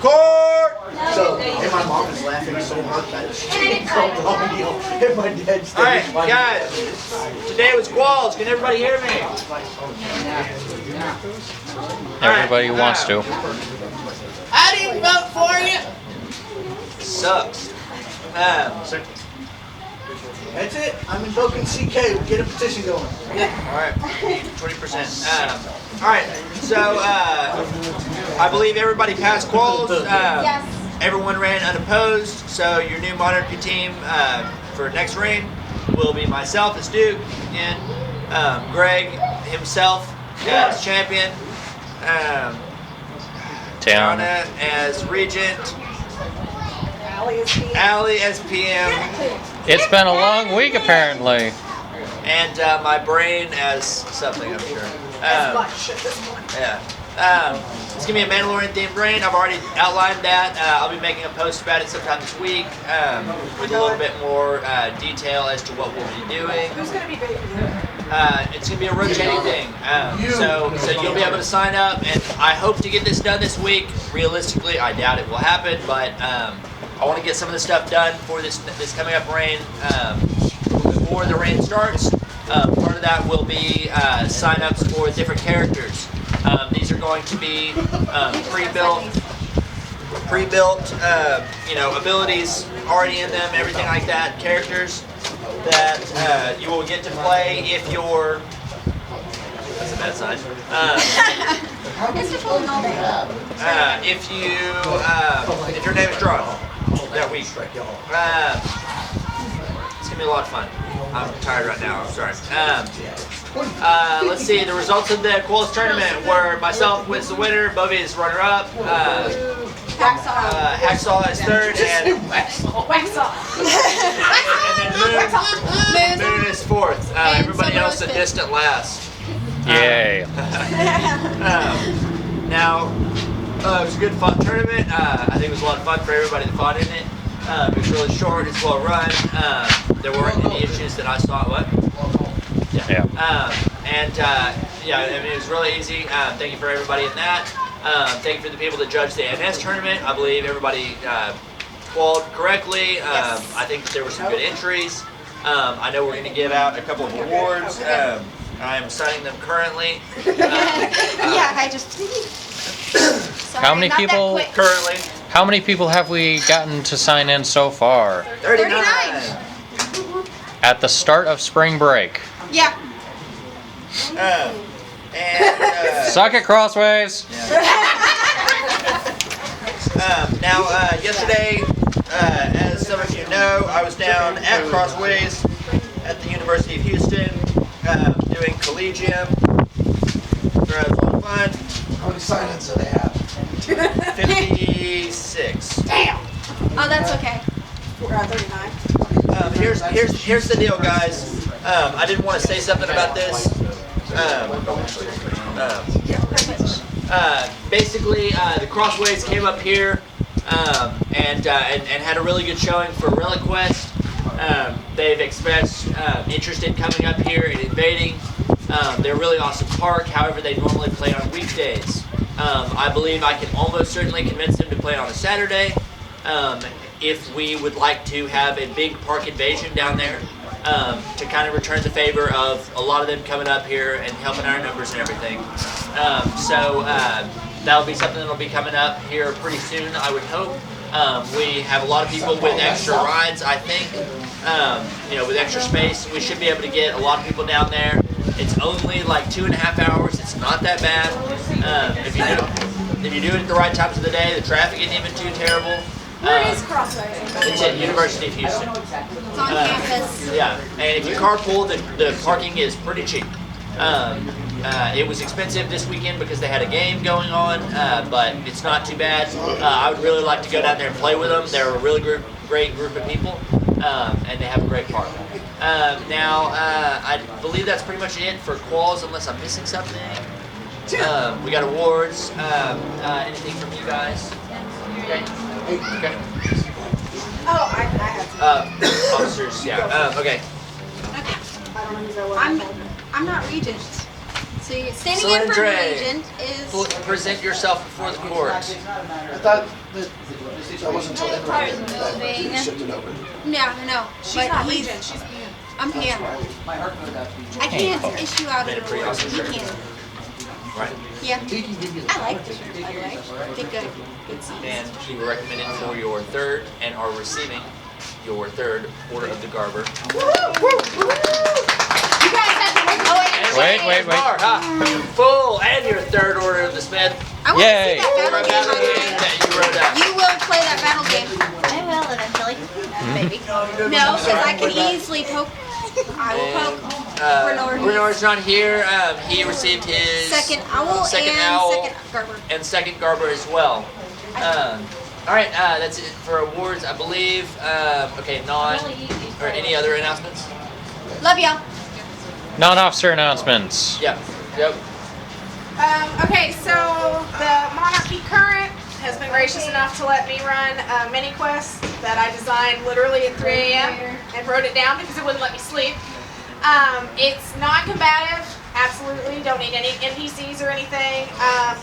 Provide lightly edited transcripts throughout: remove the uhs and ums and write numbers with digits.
Court! So, and my mom is laughing so hard that she called audio, and my dad's Alright, guys. Today was quals. Can everybody hear me? Everybody wants to. I didn't vote for you. Sucks. That's it. I'm invoking CK. We'll get a petition going. Alright, 20%. Alright, so I believe everybody passed quals. Yes. Everyone ran unopposed, so your new monarchy team for next reign will be myself as Duke, and Greg himself as champion, Town. Donna as regent, Allie Allie as PM, It's been a long week apparently. and my brain as something, I'm sure. Yeah. It's gonna be a Mandalorian themed brain. I've already outlined that. I'll be making a post about it sometime this week with a little bit more detail as to what we'll be doing. Who's going to be baby? It's gonna be a rotating thing. So you'll be able to sign up, and I hope to get this done this week. Realistically, I doubt it will happen, but I want to get some of the stuff done for this coming up reign before the reign starts. Part of that will be sign-ups for different characters. These are going to be pre-built, abilities already in them, everything like that. Characters that you will get to play if you're. That's a bad sign. If your name is drawn that week. It's gonna be a lot of fun. I'm tired right now. I'm sorry. Let's see. The results of the quals tournament were myself was the winner, Bubby is runner-up, Hacksaw is third, and then Moon is fourth. Everybody else a distant last. Yay. Now, it was a good fun tournament. I think it was a lot of fun for everybody that fought in it. It was really short. It's well run. There weren't any issues that I saw. What? Yeah. It was really easy. Thank you for everybody in that. Thank you for the people that judged the NS tournament. I believe everybody qualified correctly. I think that there were some good entries. I know we're going to give out a couple of awards. I am signing them currently. I just. How many people? Currently. How many people have we gotten to sign in so far 39. at the start of spring break? Yeah. Suck it, Crossways. Yesterday, as some of you know, I was down at Crossways at the University of Houston doing Collegium. It was a lot of fun. How many sign-ins do they have? 56. Damn. Oh, that's okay. 39. Here's the deal, guys. I didn't want to say something about this. Basically, the Crossways came up here and had a really good showing for Relic Quest. They've expressed interest in coming up here and invading. They're a really awesome park. However, they normally play on weekdays. I believe I can almost certainly convince them to play on a Saturday if we would like to have a big park invasion down there to kind of return the favor of a lot of them coming up here and helping our numbers and everything. That'll be something that'll be coming up here pretty soon, I would hope. We have a lot of people with extra rides, I think. With extra space, we should be able to get a lot of people down there. It's only like 2.5 hours. It's not that bad. If you do it at the right times of the day, the traffic isn't even too terrible. Where is Crossways? It's at University of Houston. It's on campus. Yeah, and if you carpool, the parking is pretty cheap. It was expensive this weekend because they had a game going on, but it's not too bad. I would really like to go down there and play with them. They're a really great group of people, and they have a great park. I believe that's pretty much it for quals, unless I'm missing something. We got awards. Anything from you guys? Okay. Oh, I have to. Officers, yeah. Okay. I'm not regent. So you're standing in for Cylindre. Legion is. Present yourself before the court. I thought that wasn't until Enron that moving. he shipped it over. No. She's But not he's- Legion, she's Ian. I'm Pam. I can't issue out Made a an pretty award. awesome He shirt. can. Right. Yeah. He can give you the I like the shirt, by the way. They're good. Good seats. And you were recommended for your third and are receiving your third Order of the Garber. You guys have to wait. Oh, wait. Wait. Bar, huh? Full and your third Order of the Smith. I want Yay. to see that Battle battle game. game that you wrote up. You will play that battle game. I will eventually. Maybe. No, because I can easily poke. I will poke. Bernard. Bernard's not here. He received his Second owl second and owl second Garber. and second Garber as well. All right, that's it for awards, I believe. Okay, or any other announcements? Love y'all. Non-officer announcements. Yep. Okay, so the Monarchy Current has been gracious enough to let me run a mini quest that I designed literally at 3 a.m. and wrote it down because it wouldn't let me sleep. It's non-combative, absolutely, don't need any NPCs or anything.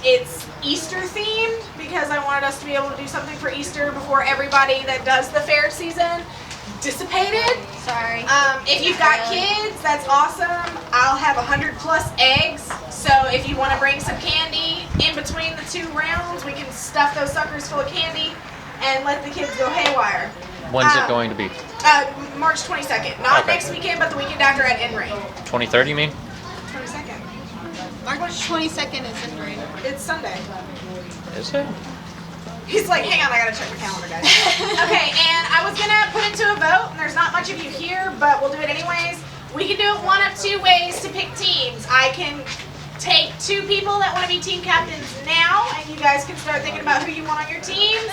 It's Easter themed because I wanted us to be able to do something for Easter before everybody that does the fair season dissipated. Sorry. If you've got kids, that's awesome. I'll have 100+ eggs. So if you want to bring some candy in between the 2 rounds, we can stuff those suckers full of candy and let the kids go haywire. When's it going to be? March 22nd. Not Okay. next weekend, but the weekend after at N-Ring. 2030, you mean? 22nd. March 22nd is in rain. It's Sunday. Is it? He's like, hang on, I gotta check my calendar, guys. Okay, and I was gonna put it to a vote, and there's not much of you here, but we'll do it anyways. We can do it one of 2 ways to pick teams. I can take 2 people that want to be team captains now, and you guys can start thinking about who you want on your teams,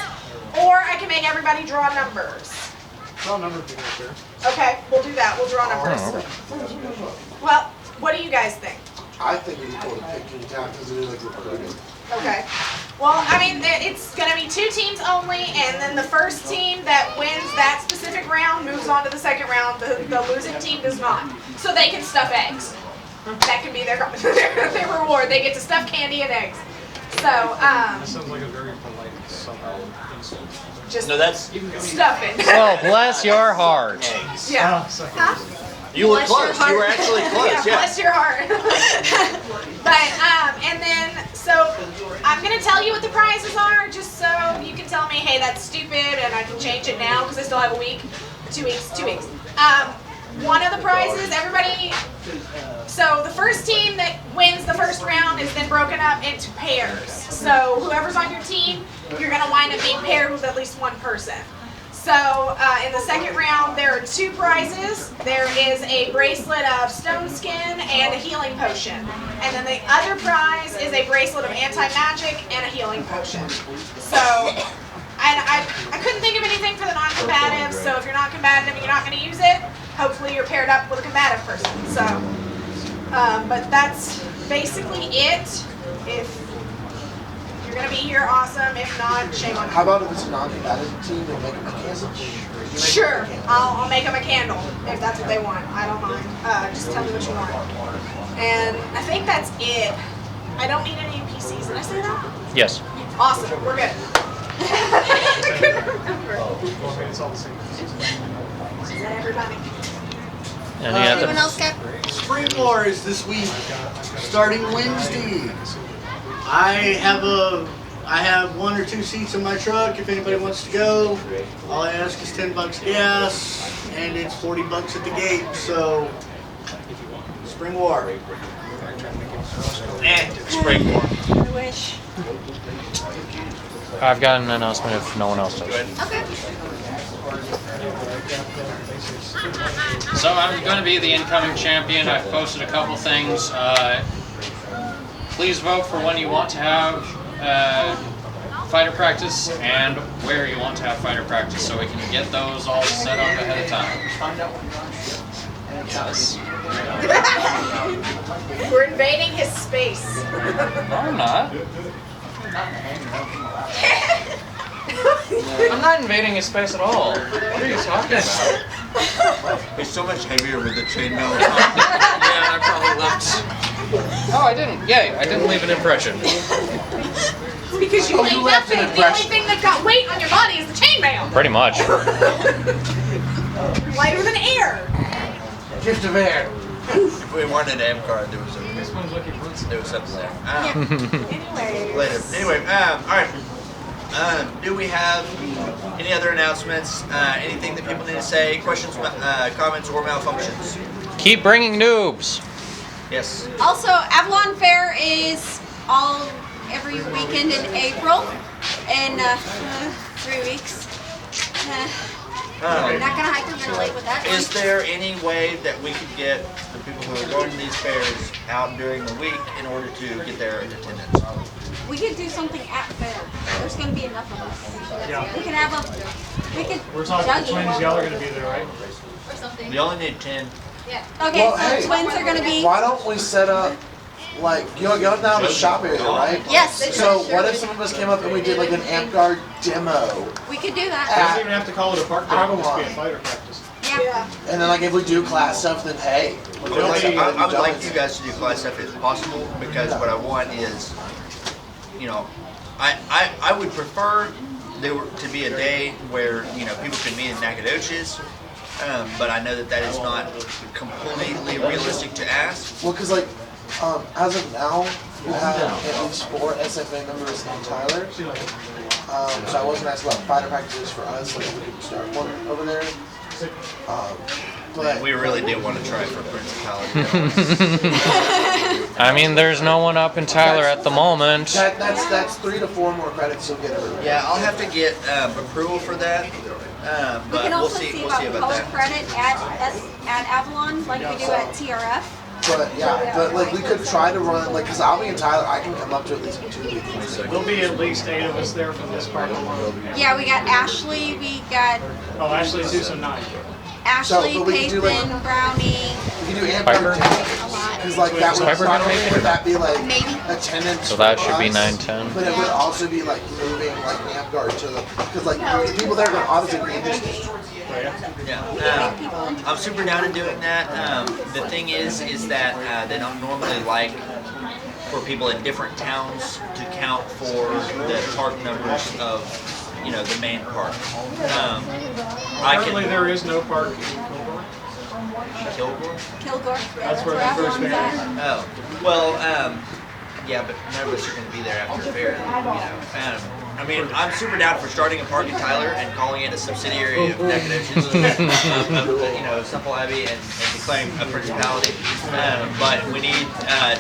or I can make everybody draw numbers. Draw number thing right there. Okay, we'll do that. We'll draw numbers. Well, what do you guys think? I think it'd be cool to pick King Town because it is like recruiting. Okay. Well, I mean, it's going to be 2 teams only, and then the first team that wins that specific round moves on to the second round. The losing team does not. So they can stuff eggs. That can be their reward. They get to stuff candy and eggs. So, That sounds like a very polite somehow insult. just No, that's stuff it. Well, bless your heart. Yeah. Huh? you were Bless your close. You were heart. actually close. Yeah. Bless your heart. But, and then, so I'm going to tell you what the prizes are just so you can tell me, hey, that's stupid, and I can change it now because I still have a week. 2 weeks. One of the prizes, everybody, so the first team that wins the first round is then broken up into pairs. So whoever's on your team, you're going to wind up being paired with at least one person. So in the second round, there are 2 prizes. There is a bracelet of stone skin and a healing potion. And then the other prize is a bracelet of anti-magic and a healing potion. So, and I couldn't think of anything for the non-combative, so if you're not combative and you're not going to use it, hopefully you're paired up with a combative person. So, but that's basically it. If you're going to be here, awesome. If not, shame on you. How about if it's a non-combative team, we'll make them a candle? Sure, I'll make them a candle if that's what they want. I don't mind. Just tell me what you want. And I think that's it. I don't need any NPCs. Did I say that? Yes. Awesome. We're good. I couldn't remember. Okay, it's all the same. Is that everybody? Any Anyone other? else got? Spring Wars this week, starting Wednesday. I have 1 or 2 seats in my truck if anybody wants to go. All I ask is $10 gas, and it's $40 at the gate. So, Spring War. Spring war. I wish. I've got an announcement if no one else does. Okay. So I'm going to be the incoming champion. I've posted a couple things. Please vote for when you want to have fighter practice and where you want to have fighter practice so we can get those all set up ahead of time. Yes. We're invading his space. No, I'm not. I'm not invading his space at all. What are you talking about? It's so much heavier with the chainmail. Yeah, I probably left Oh, I didn't. Yay! I didn't leave an impression. Because you Oh, weigh you left an nothing. The only impression. thing that got weight on your body is the chainmail. Pretty much. Lighter than air. Gift of air. If we wanted an M card, there was This one's looking good. something there. Anyways. Later. Anyway, all right. Do we have any other announcements? Anything that people need to say? Questions, comments, or malfunctions? Keep bringing noobs. Yes. Also, Avalon Fair is every weekend in April, in 3 weeks. I'm not gonna hyperventilate with that Is one. there any way that we could get the people who are going to these fairs out during the week in order to get their attendance? We could do something at fair. There's gonna be enough of us. Yeah. We could have we could We're talking juggy. the twins, y'all are gonna be there, right? We only need 10. Okay, Well, so hey, twins are gonna be. Why don't we set up, like, you're down to the shop area, right? Yes. So what if some of us came up and we did like an amp guard demo? We could do You that. don't even have to call it a park day, it can just be a fighter practice. Yeah. And then like if we do class stuff, then hey. I would like you guys to do class stuff if possible, because what I want is, I would prefer there to be a day where, people can meet in Nacogdoches, but I know that is not completely realistic to ask. Well, cause like, as of now, you have at least 4 SFA members in Tyler. So I wasn't asked about fighter packages for us, like we could start one over there. But We really do want to try for Principality. I mean, there's no one up in Tyler at the moment. that's 3 to 4 more credits you'll get every Yeah, I'll have to get approval for that, We but can we'll also see. see We'll see about about color that. credit at Avalon, like we do at TRF. But yeah, but like we could try to run like, cause I'll be in Tyler, I can come up to at least 2 meetings. There'll be at least 8 of us there from this park alone. Yeah, we got Ashley, we got Oh, actually, it's 2, so 9. Ashley, but we could do, like- Peyton, Brownie. We can do amp Piper? guard demos, cause like that would Piper not gonna only make would it? that be like Maybe. attendance. So that for should be us, 9, 10. But it would also be like moving like amp guard to the, cause like the people there are gonna obviously be interested. Yeah, I'm super down to doing that. The thing is that they don't normally like for people in different towns to count for the park numbers of, the main park. Currently, there is no park in Kilgore? Kilgore. Kilgore. That's where the first Avalon's fair at. is. Oh, well, yeah, but none of us are going to be there after the fair, I mean, I'm super down for starting a park in Tyler and calling it a subsidiary of Nacogdoches, Semple Abbey, and declaring a principality. But we need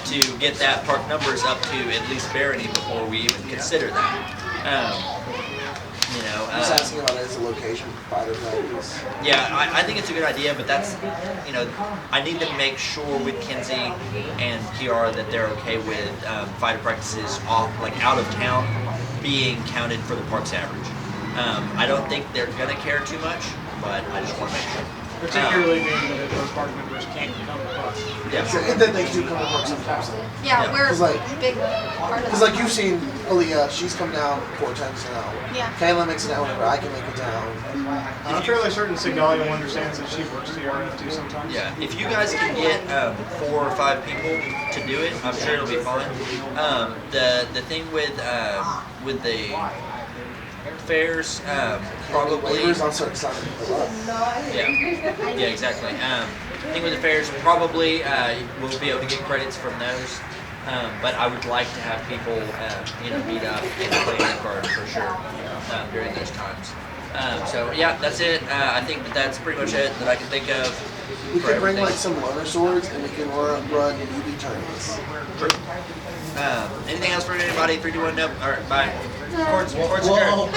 to get that park numbers up to at least Barony before we even consider that. I'm just asking about it as a location for fighter packages. Yeah, I think it's a good idea, but that's, I need to make sure with Kenzie and Kiara that they're okay with fighter practices out of town being counted for the park's average. I don't think they're gonna care too much, but I just want to make sure. Particularly being that those park members can't come to park. Yeah. And then they do come to work sometimes. Yeah, Yeah. we're Cause like- a big part of Cause like you've seen Aaliyah, she's come down 4 times now. Yeah. Kayla makes it down whenever I can make it down. I'm fairly certain Segalia understands that she works TRF too sometimes. Yeah, if you guys can get 4 or 5 people to do it, I'm sure it'll be fun. The thing with the fairs, probably. Waivers, I'll start signing people up. Yeah, exactly. The thing with the fairs, probably we'll be able to get credits from those. But I would like to have people, meet up and play amp guard for sure during those times. So yeah, that's it. I think that's pretty much it that I can think of. We for could bring everything. like some loaner swords and we can run UB tournaments. Anything else for anybody? 3, 2, 1, nope. All right, bye. Courts adjourned. Whoa.